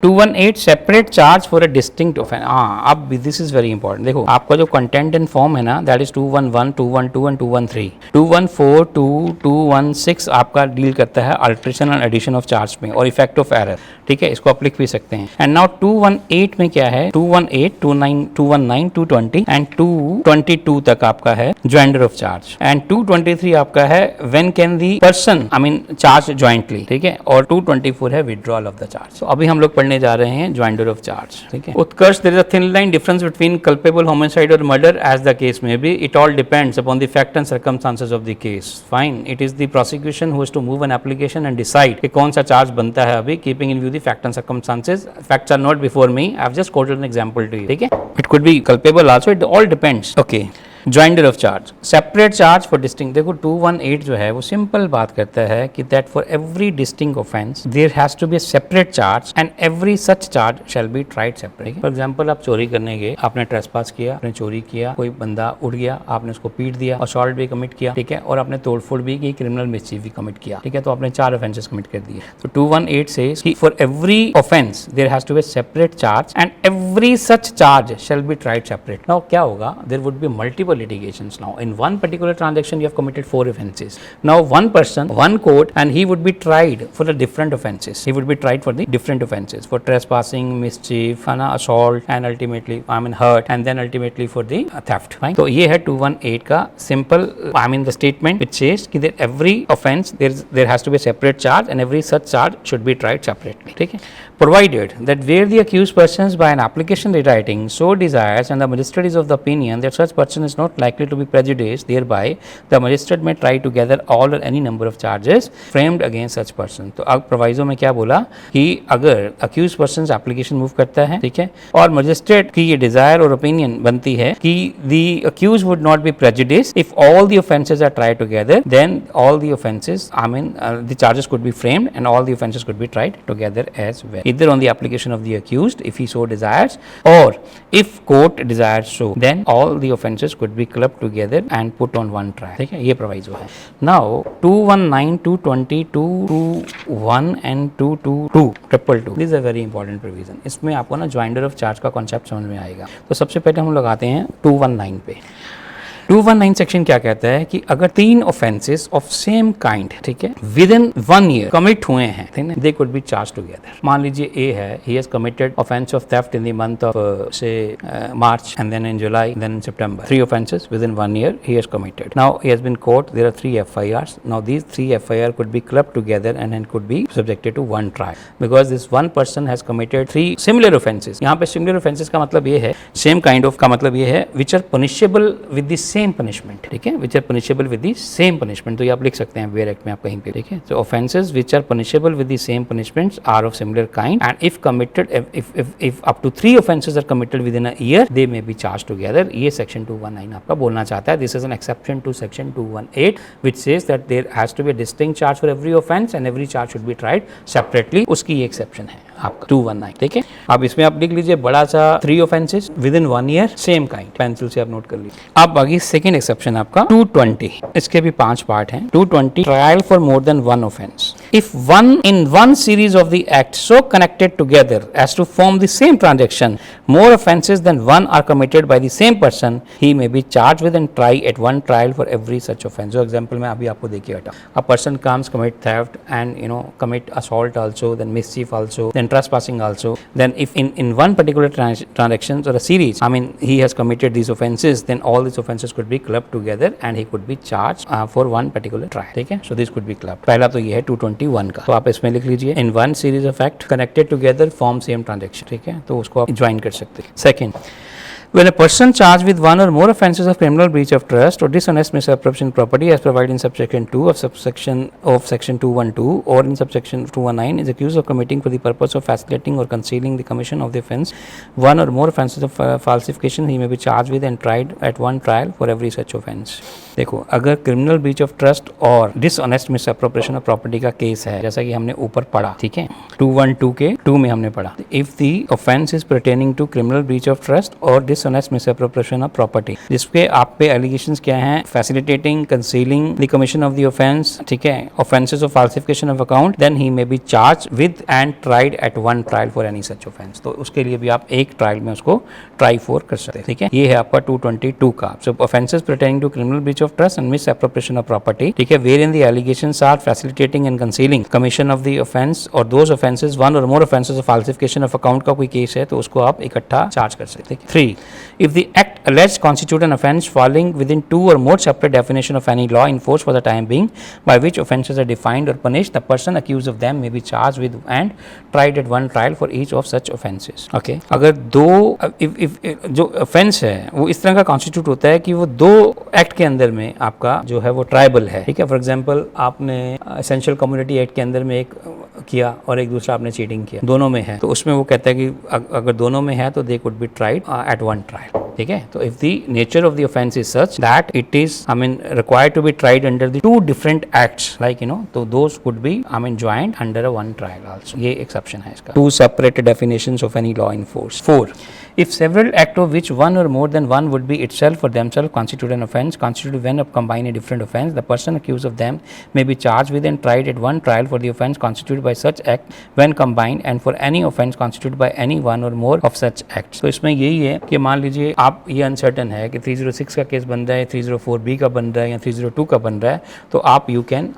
218 separate charge for a distinct offence. हाँ, अब this is very important. देखो आपका जो कंटेंट इन फॉर्म है ना, दैट इज 211, 212 एंड 213। 214, 216 आपका डील करता है alteration and addition of charge में और इफेक्ट ऑफ एरर, ठीक है, इसको आप लिख भी सकते हैं। एंड नाउ 218 में क्या है, 218, 29, 219, 220 एंड 222 तक आपका है ज्वाइंटर ऑफ चार्ज। एंड 223 आपका है when can the person I mean charge jointly, ठीक है, और 224 है विड्रॉल ऑफ द चार्ज। तो अभी हम लोग पढ़ने जा रहे हैं ज्वाइंटर ऑफ चार्ज, ठीक है। Utkarsh, there is a thin line difference between culpable homicide और मर्डर एज द केस में be, it all depends upon the fact and circumstances of the case. Fine, it is the prosecution who is to move an application and decide कि कौन सा charge बनता है अभी, keeping in view the fact and circumstances. Facts are not before me, I have just quoted an example to you, ठीक है। It could be culpable also, it all depends. Okay, ज्वाइंटर of charge, separate charge for distinct. देखो 218 जो है वो simple बात करता है कि that for every distinct offence there has to be a separate charge and every such charge shall be tried separate. For example, आप चोरी करने गए, आपने ट्रेसपास किया, आपने चोरी किया, कोई बंदा उड़ गया, आपने उसको पीट दिया, असॉल्ट भी कमिट किया, ठीक है, और आपने तोड़फोड़ भी की, क्रिमिनल मिसचीफ भी कमिट किया, ठीक है, तो आपने 4 ऑफेंसेस कमिट कर दिए। तो 218 सेज कि for every offence there has to be a separate charge and every such charge shall be tried separate. Now क्या होगा, there would be multiple litigations. Now in one particular transaction you have committed 4 offenses. Now one person, one court, and he would be tried for the different offenses. He would be tried for the different offenses, for trespassing, mischief, assault, and ultimately hurt, and then ultimately for the theft. Fine. So ये है 218 का simple the statement which says कि that every offense there has to be a separate charge and every such charge should be tried separately. ठीक है. Provided that where the accused persons by an application rewriting so desires and the magistrate is of the opinion that such person is not likely to be prejudiced thereby, the magistrate may try to gather all or any number of charges framed against such person. तो अब proviso में क्या बोला कि अगर accused persons application move करता है, ठीक है, और magistrate की ये desire और opinion बनती है कि the accused would not be prejudiced if all the offences are tried together, then all the offences the charges could be framed and all the offences could be tried together as well, either on the application of the accused if he so desires, or if court desires so, then all the offences could be clubbed together and put on one trial, ठीक है, ये proviso है। Now 219, 220, 221 and 222, 222, this is a very important provision। इसमें आपको ना ज्वाइंटर of charge का concept समझ में आएगा। तो सबसे पहले हम लोग आते हैं 219 पे। 219 सेक्शन क्या कहता है कि अगर 3 ऑफेंसेस ऑफ सेम काइंड, ठीक है, विद इन 1 ईयर कमिट हुए हैं, ठीक है, they could be charge together. मान लीजिए ए है, he has committed offence of theft in the month of say March and then in July, then in September. 3 offences within 1 year he has committed. Now he has been caught, there are 3 FIRs। Now these 3 FIR could be clubbed together and then could be subjected to one trial because this one person has committed 3 similar offences. यहाँ पे similar offences का मतलब ये है, same kind of का मतलब ये है which are punishable with the same punishment, ठीक है, which are punishable with the same punishment. तो ये आप लिख सकते हैं वेयर एक्ट में आप कहीं पे, ठीक है। तो offences which are punishable with the same punishments are of similar kind and if committed if up to 3 offences are committed with in a year they may be charge together. ये section 219 आपका बोलना चाहता है। This is an exception to section 218 which says that there has to be a distinct charge for every offense and every charge should be tried separately। उसकी ये exception है आपका 219, ठीक है। अब इसमें आप लिख लीजिए बड़ा सा 3 offences within 1 year same kind, pencil से आप नोट कर लीजिए। अब आगे सेकंड एक्सेप्शन आपका 220, इसके भी 5 पार्ट हैं। 220 trial for more than 1 offence if one in one series of the act so connected together as to form the same transaction more offenses than one are committed by the same person, he may be charged with and tried at one trial for every such offense। जो example मैं अभी आपको देखिए बेटा, a person comes commit theft and commit assault also, then mischief also, then trespassing also, then if in one particular transactions or a series he has committed these offenses, then all these offenses could be clubbed together and he could be charged for one particular trial, ठीक है। so this could be clubbed। पहला तो ये है 221 का, तो आप इसमें लिख लीजिए in one series of act connected together form same transaction, ठीक है, तो उसको आप ज्वाइन कर सकते हैं। Second, when a person charged with one or more offences of criminal breach of trust or dishonest misappropriation of property as provided in subsection 2 of section 212 or in subsection 219 is accused of committing for the purpose of facilitating or concealing the commission of the offence one or more offences of falsification, he may be charged with and tried at one trial for every such offence। देखो, अगर criminal breach of trust और dishonest misappropriation of property का case है, जैसा कि हमने ऊपर पढ़ा, ठीक है, 212 के 2 में हमने पढ़ा, if the offence is pertaining to criminal breach of trust और डिसऑनेस्ट मिसअप्रोप्रिएशन ऑफ प्रॉपर्टी, जिसके आप पे एलिगेशंस क्या हैं, facilitating concealing the commission of the offence, ठीक है, offences of falsification of account, then he may be charge with and tried at one trial for any such offence. तो उसके लिए भी आप एक ट्रायल में उसको ट्राई फॉर कर सकते हैं, ठीक है। ये है आपका 222 का। So offences pertaining to criminal breach of trust and misappropriation of property, ठीक है, where in the allegations are facilitating and concealing commission of the offence और दोज ऑफेंसेस वन और more offences of falsification of account का कोई case है तो उसको आप इकट्ठा चार्ज कर सकते हैं। 3, if the act alleged constitute an offence falling within 2 or more separate definition of any law in force for the time being by which offences are defined or punished, the person accused of them may be charged with and tried at one trial for each of such offences. Okay, अगर दो if जो offence है वो इस तरह का constitute होता है कि वो दो एक्ट के अंदर में आपका जो है वो ट्राइबल है, ठीक है। फॉर एग्जाम्पल आपने एसेंशियल कम्युनिटी एक्ट के अंदर में एक किया और एक दूसरा आपने चीटिंग किया, दोनों में है, तो उसमें वो कहता है कि अगर दोनों में है तो they could be tried at one trial, ठीक है। तो if the nature of the offence is such that it is required to be tried under the two different acts like तो those could be joint under a one trial also, ये exception है इसका। Two separate definitions of any law in force. 4, if several acts of which one or more than one would be itself or themselves constitute an offence, constituted when combined a different offence, the person accused of them may be charged with and tried at one trial for the offence constituted by such act when combined and for any offence constituted by any one or more of such acts. तो इसमें यही है कि मान लीजिए आप ये uncertain है कि 306 का केस बन रहा है, 304B का बन रहा है या 302 का बन रहा है, तो आप you can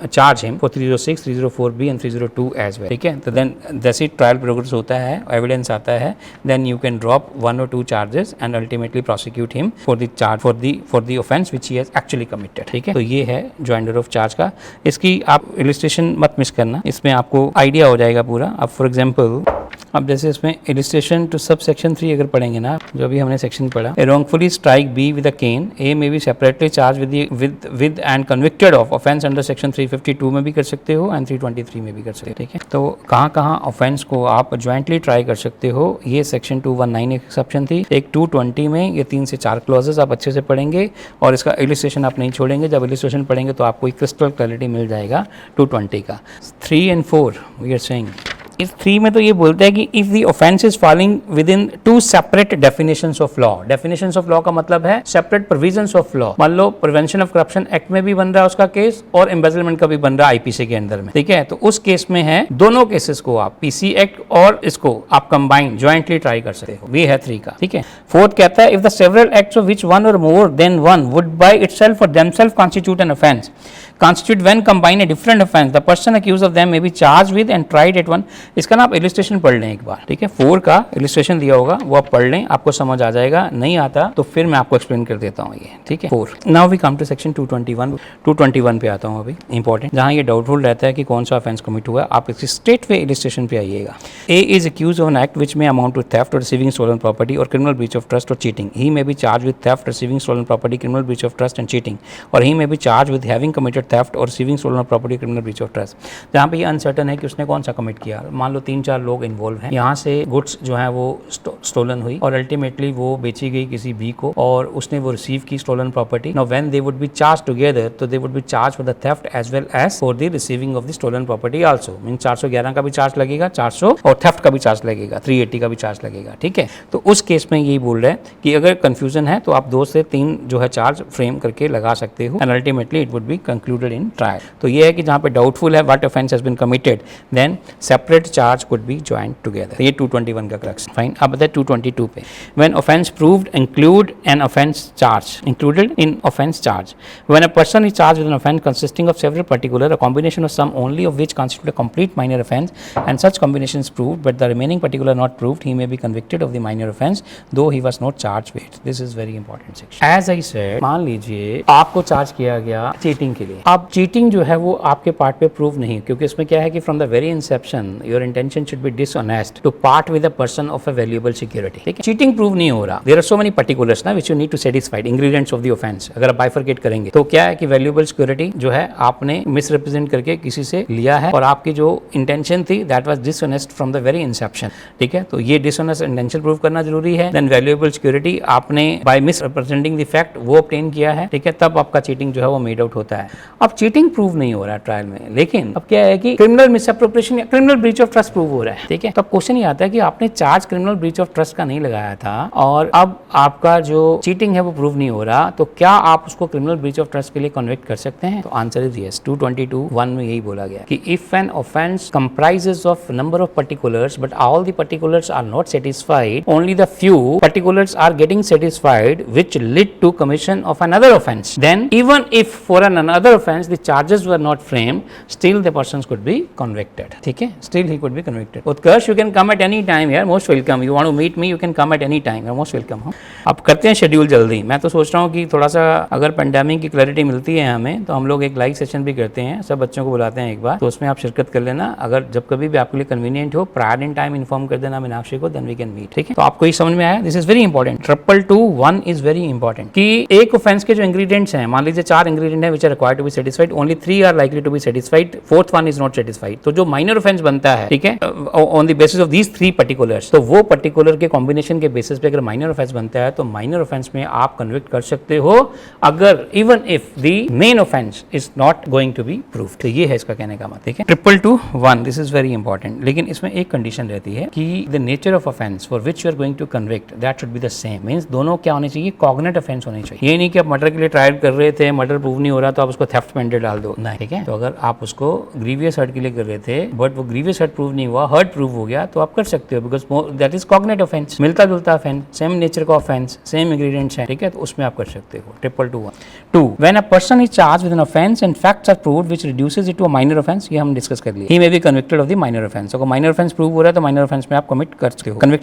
charge him for 306, 304B and 302 as well, ठीक है। तो देन जैसे ट्रायल प्रोग्रेस होता है, एविडेंस आता है, then you can drop 1 or 2 charges and ultimately prosecute him for the charge for the offense which he has actually committed, ठीक है। तो ये है joinder of charge का। इसकी आप illustration मत मिस करना, इसमें आपको आइडिया हो जाएगा पूरा। अब फॉर एग्जाम्पल अब जैसे इसमें illustration to subsection 3 अगर पढ़ेंगे ना, जो अभी हमने सेक्शन पढ़ा, wrongfully strike B with a cane, A may be separately charged with and convicted of offense under section 352 में भी कर सकते हो and 323 में भी कर सकते हो, ठीक है। तो कहाँ ऑफेंस को आप ज्वाइंटली ट्राई कर सकते हो, ये सेक्शन 219 एक एक्सेप्शन थी। एक 220 में ये 3 से 4 क्लॉजेस आप अच्छे से पढ़ेंगे और इसका इलिस्ट्रेशन आप नहीं छोड़ेंगे। जब इलिस्ट्रेशन पढ़ेंगे तो आपको एक क्रिस्टल क्लैरिटी मिल जाएगा 220 का। 3 and 4 वी आर सेइंग, इस 3 में तो ये बोलता है कि if the offence is falling with in 2 separate definitions of law. Definitions of law का मतलब है सेपरेट प्रोविजंस ऑफ लॉ। मान लो प्रिवेंशन ऑफ करप्शन एक्ट में भी बन रहा है उसका केस और एम्बेजलमेंट का भी बन रहा है आईपीसी के अंदर में, ठीक है। तो उस केस में है दोनों केसेस को आप पीसी एक्ट और इसको आप कंबाइन ज्वाइंटली ट्राई कर सकते हो, ये है 3 का, ठीक है। 4 कहता है if the several acts of which one और more than one would by itself और themselves constitute an offence constitute when combined a different offense, the person accused of them may be charged with and tried at one। इसका ना आप illustration पढ़ लें एक बार, ठीक है। 4 का इलिस्ट्रेशन दिया होगा वो आप पढ़ लें, आपको समझ आ जाएगा। नहीं आता तो फिर मैं आपको एक्सप्लेन कर देता हूँ ये, ठीक है। 4 now we come to section 221 पे आता हूँ अभी, इंपॉर्टेंट, जहाँ ये डाउटफुल रहता है कि कौन सा ऑफेंस कमिट हुआ। आप इसकी स्ट्रेट वे इलिस्ट्रेशन पे आइएगा। A is accused of an act which may amount to theft और रिसीविंग स्टोलन प्रॉपर्टी और क्रिमिनल ब्रीच ऑफ ट्रस्ट और cheating. He may be charge with theft, receiving stolen property, criminal breach of trust and cheating, और he may be charge with having committed theft और receiving stolen property, criminal breach of trust. जहाँ पे ये uncertain है कि उसने कौन सा कमिट किया। मान लो 3-4 लोग इन्वॉल्व हैं, यहाँ से गुड्स जो है वो स्टोलन हुई और अल्टीमेटली वो बेची गई किसी बी को और उसने वो रिसीव की stolen property. Now when they would be charge together, तो they would be charge for the theft as well as for the receiving of the stolen property also. Mean 411 का भी चार्ज लगेगा, 400 और थेफ्ट का भी charge लगेगा, 380 का भी चार्ज लगेगा, ठीक है। तो उस केस में यही बोल रहे हैं कि अगर कंफ्यूजन है तो आप 2 से 3 जो है चार्ज फ्रेम करके लगा सकते हो and ultimately it would be concluded in trial. तो ये है कि जहाँ पे डाउटफुल है what offence has been committed, then separate charge could be joint together. ये 221 का क्रक्स। फाइन, अब बताए 222 पे। When offence proved include an offence charge, included in offence charge. When a person is charge with an offence consisting of several particular, a combination of some only of which constitute a complete minor offence and such combination is proved but the remaining particular not proved, he may be convicted of the minor offence though he was not charge with. This is very important section. As I said, मान लीजिए आपको charge किया गया cheating के लिए। अब cheating जो है वो आपके पार्ट पे प्रूव नहीं, क्योंकि इसमें क्या है कि from the very inception your intention should be dishonest to part with a person of a valuable security, ठीक है। चीटिंग प्रूव नहीं हो रहा, there are so many particulars ना which you need to satisfied ingredients of the offence. अगर आप bifurcate करेंगे तो क्या है कि वैल्यूएबल सिक्योरिटी जो है आपने मिसरिप्रेजेंट करके किसी से लिया है और आपकी जो इंटेंशन थी that was dishonest from the very Inception, ठीक है। तो ये डिसऑनेस्ट इंटेंशन प्रूव करना जरूरी है। देन वैल्यूएबल सिक्योरिटी आपने बाय मिसरिप्रेजेंटिंग द फैक्ट वो ऑब्टेन किया है, ठीक है, तब आपका चीटिंग जो है वो मेड आउट होता है। अब चीटिंग प्रूव नहीं हो रहा है ट्रायल में, लेकिन अब क्या है कि क्रिमिनल मिसअप्रोप्रिएशन या criminal breach of trust prove हो रहा है, ठीक है। तो अब क्वेश्चन ये आता है कि आपने charge criminal breach of trust का नहीं लगाया था और अब आपका जो चीटिंग है वो प्रूव नहीं हो रहा, तो क्या आप उसको क्रिमिनल ब्रीच ऑफ ट्रस्ट के लिए कन्विक्ट कर सकते हैं? तो आंसर इज यस। 222(1) में यही बोला गया कि if an offence comprises of number of particulars but all the particulars are not satisfied, only the few particulars are getting satisfied which lead to commission of another offense, then even if for another offense the charges were not framed, still the persons could be convicted, ठीक है, still he could be convicted. Utkarsh, you can come at any time here, most welcome. You want to meet me, you can come at any time, you're most welcome. अब करते हैं schedule जल्दी। मैं तो सोच रहा हूँ कि थोड़ा सा अगर पेंडेमिक की क्लैरिटी मिलती है हमें तो हम लोग एक लाइव सेशन भी करते हैं, सब बच्चों को बुलाते हैं एक बार, तो उसमें आप शिरकत कर लेना। अगर जब कभी भी आपके लिए कन्वीनियंट हो, प्रायर इन टाइम इन्फॉर्म कर देना मीनाक्षी को, देन वी कैन मीट, ठीक है। तो आपको ये समझ में आया? This is very important. 222(1) is very important कि एक ऑफेंस के जो इंग्रेडिएंट्स हैं, मान लीजिए 4 इंग्रेडिएंट हैं which are required to be satisfied, only 3 are likely to be satisfied, fourth one is not satisfied. तो जो माइनर ऑफेंस बनता है, ठीक है, on the basis of these 3 particulars, तो वो पर्टिकुलर के कॉम्बिनेशन के बेसिस पे अगर माइनर ऑफेंस बनता है तो माइनर ऑफेंस में आप कन्विक्ट कर सकते हो, अगर even if the main offence is not going to be proved. तो ये है इसका कहने का मतलब, ठीक है। 222(1) दिस इज वेरी इंपॉर्टेंट, लेकिन इसमें एक कंडीशन रहती है कि the nature of offence for which you are going to convict that should be the same. Means दोनों क्या होने चाहिए? कॉग्निट ऑफेंस होने चाहिए। ये नहीं कि आप मर्डर के लिए ट्रायल कर रहे थे, मर्डर प्रूव नहीं हो रहा तो आप उसको थेफ्ट में डाल दो, नहीं, ठीक है। तो अगर आप उसको ग्रीवियस हर्ट के लिए कर रहे थे बट वो ग्रीवियस हर्ट प्रूव नहीं हुआ, हर्ट प्रूव हो गया, तो आप कर सकते हो, बिकॉज दैट इज कॉग्निट ऑफेंस, मिलता जुलता ऑफेंस, सेम नेचर का ऑफेंस, सेम इंग्रेडिएंट्स हैं, ठीक है, तो उसमें आप कर सकते हो। 222(1). 2 when a person is charged with an offence and facts are proved which reduces it to a minor offence, ये हम डिस्कस कर लिए, he may be convicted of the minor offence. अगर माइनर ऑफेंस प्रूव हो रहा है तो minor offence में आप कन्विक्ट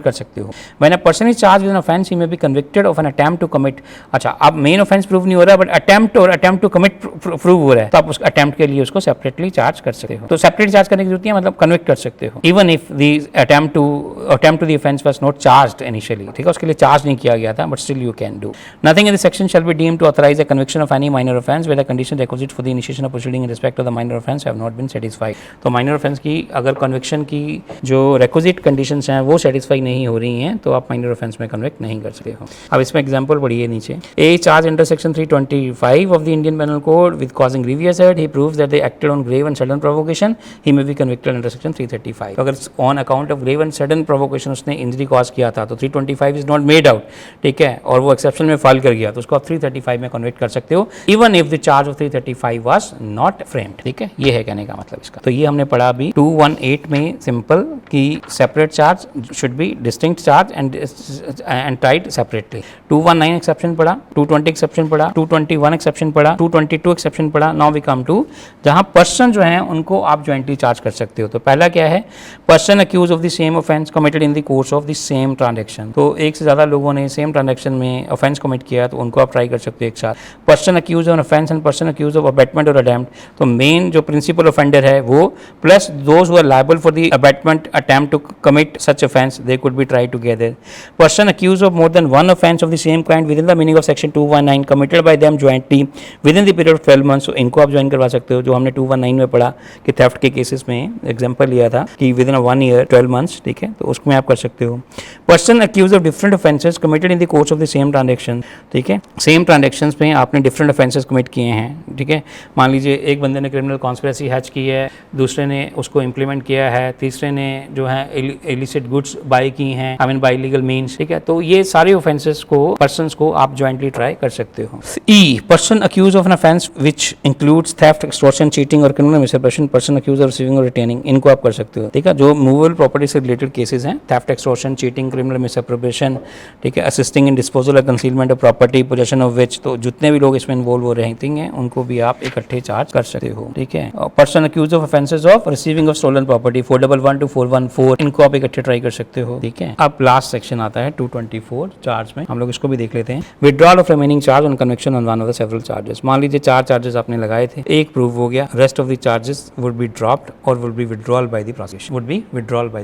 कर सकते हो। When a person is charged with an offence he may be convicted of an attempt to commit. अच्छा, अब मेन ऑफेंस प्रूव नहीं हो रहा है but attempt to commit prove हो रहा है, तो आप उस अटेम्प्ट के लिए उसको सेपरेटली चार्ज कर सकते हो। तो सेपरेट चार्ज करने की जरूरत नहीं है, मतलब कन्विक्ट कर सकते हो, even if the attempt to the offence was not charged initially, ठीक है, उसके लिए चार्ज नहीं किया गया था, but still you can do. Nothing in this section shall be deemed to authorise the conviction of any minor offence where the condition requisite for the initiation of proceeding in respect of the minor offence have not been satisfied. तो minor offence की अगर conviction की जो requisite conditions हैं वो satisfy नहीं हो रही हैं तो आप माइनर ऑफेंस में कन्विक्ट नहीं कर सकते हो। अब इसमें एग्जांपल पढ़िए नीचे। A charge under section 325 of the Indian penal code with causing grievous hurt, he proves that they acted on grave and sudden provocation, he may be convicted under section 335। अगर on account of grave and sudden provocation उसने injury cause किया था तो 325 is not made out, ठीक है, और वो exception में फाइल कर गया तो उसको आप 335 में कन्विक्ट कर सकते हो, even if the charge of 335 was not framed, ठीक है। ये है कहने का मतलब इसका। तो ये हमने पढ़ा अभी 218 में सिंपल कि separate charge should be distinct charge and tried separately. 219 exception पढ़ा, 220 एक्सेप्शन पढ़ा, 221 एक्सेप्शन पढ़ा, 222 एक्सेप्शन पढ़ा। नाउ वी कम टू जहां पर्सन जो है उनको आप ज्वाइंटली चार्ज कर सकते हो। तो पहला क्या है? Person accused of the same offence committed in the course of the same transaction. तो एक से ज्यादा लोगों ने सेम ट्रांजैक्शन में ऑफेंस कमिट किया तो उनको आप ट्राई कर सकते हो एक साथ। Person accused of offence and person accused of abetment और अटेम्प्ट, तो मेन जो प्रिंसिपल ऑफेंडर है वो plus those who are liable for the abetment attempt to commit such offence, they could be try together. Person accused of more than one offence of the same kind with in the meaning of section 219 committed by them jointly with in the period of 12 months, इनको आप join करवा सकते हो। जो हमने 219 में पढ़ा कि थेफ्ट के केसेस में एग्जांपल लिया था कि विद इन 1 ईयर 12 मंथ्स, ठीक है, तो उसमें आप कर सकते हो। Person accused of different offences committed in the course of the same transaction, ठीक है, सेम ट्रांजैक्शंस में आपने डिफरेंट ऑफेंसेस कमिट किए हैं, ठीक है। मान लीजिए एक बंदे ने क्रिमिनल कॉन्स्पिरेसी हैच की है, दूसरे ने उसको इंप्लीमेंट किया है, तीसरे ने जो है इलिसिट गुड्स बाय की हैं, I mean by legal means, ठीक है। तो ये सारे ऑफेंसेस को पर्सन्स को आप ज्वाइंटली ट्राई कर सकते हो। A person accused of an offence which includes theft, extortion, cheating और criminal misappropriation, person accused of receiving और रिटेनिंग, इनको आप कर सकते हो, ठीक है। जो मूवेबल प्रॉपर्टी से रिलेटेड केसेस हैं, theft, extortion, cheating, criminal misappropriation, ठीक है, असिस्टिंग इन डिस्पोजल और concealment of property, possession of which, तो जितने भी लोग इसमें इन्वॉल्व हो रहे हैं उनको भी आप इकट्ठे चार्ज कर सकते हो, ठीक है। Person accused of offences of receiving of stolen property 411 to 414, इनको आप इकट्ठे ट्राई कर सकते हो, ठीक है। अब लास्ट सेक्शन आता है 224 चार्ज में, हम लोग इसको भी देख लेते हैं। Withdrawal of remaining charge on conviction on one of the several charges. मान लीजिए 4 चार्जेस आपने लगाए थे, एक प्रूव हो गया, rest of the charges would be dropped और would be withdrawal by the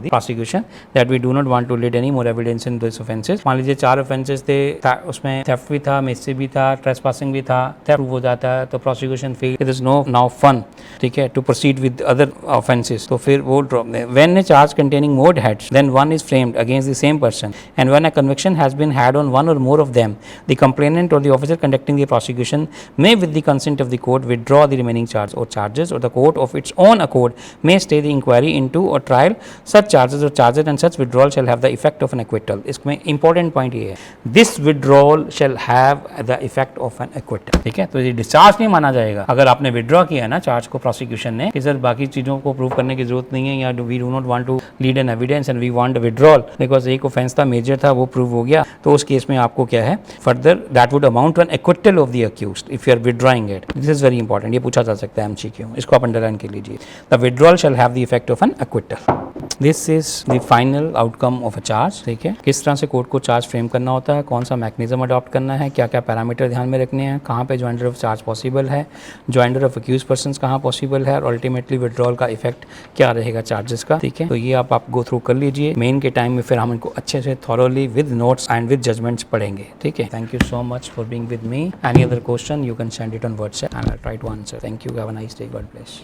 prosecution, that we do not want to lead any more evidence in this offences. मान लीजिए 4 ऑफेंसेस थे, उसमें थेफ्ट भी था, मिससी भी था, ट्रेसपासिंग भी था, थेफ्ट प्रूव हो जाता है तो prosecution fail, it is no now fun ठीक है, to proceed with other offences, तो फिर वो ड्रॉप दें। When a charge containing more heads than one is framed against the same person and when a conviction has been had on one और more of them, the complainant और the officer conducting the prosecution may with the consent of the court withdraw the remaining charge or charges, or the court of its own accord may stay the inquiry into or trial such charges or charges, and such withdrawal shall have the effect of an acquittal. इसमें important point ये है, this withdrawal shall have the effect of an acquittal, ठीक है। तो ये discharge नहीं माना जाएगा अगर आपने विड्रॉ किया है ना चार्ज को प्रोसिक्यूशन ने कि सर बाकी चीज़ों को प्रूव करने की जरूरत नहीं है, या we do not want to lead an evidence and we want withdrawal because एक ऑफेंस था, मेजर था, वो प्रूव हो गया, तो उस केस में आपको क्या है further that would amount to an acquittal of the accused if you are withdrawing it. This is very important, ये पूछा जा सकता है एमसीक्यू, इसको आप अंडरलाइन कर लीजिए। The withdrawal shall have the effect of an acquittal. This is the final outcome of a charge, ठीक है। किस तरह से कोर्ट को चार्ज फ्रेम करना होता है, कौन सा मैकेनिज्म अडॉप्ट करना है, क्या क्या पैरामीटर ध्यान में रखने हैं, कहाँ पे जॉइंडर ऑफ चार्ज पॉसिबल है, जॉइंडर ऑफ अक्यूज पर्सन कहाँ पॉसिबल है, और अल्टीमेटली विड्रॉल का इफेक्ट क्या रहेगा चार्जेस का, ठीक है। तो ये आप गो थ्रू कर लीजिए। मेन के टाइम में फिर हम इनको अच्छे से thoroughly with notes and with judgements पढ़ेंगे, ठीक है। Thank you so much for being with me. Any other question you can send it on WhatsApp and I try to answer. Thank you, have a nice day, God bless.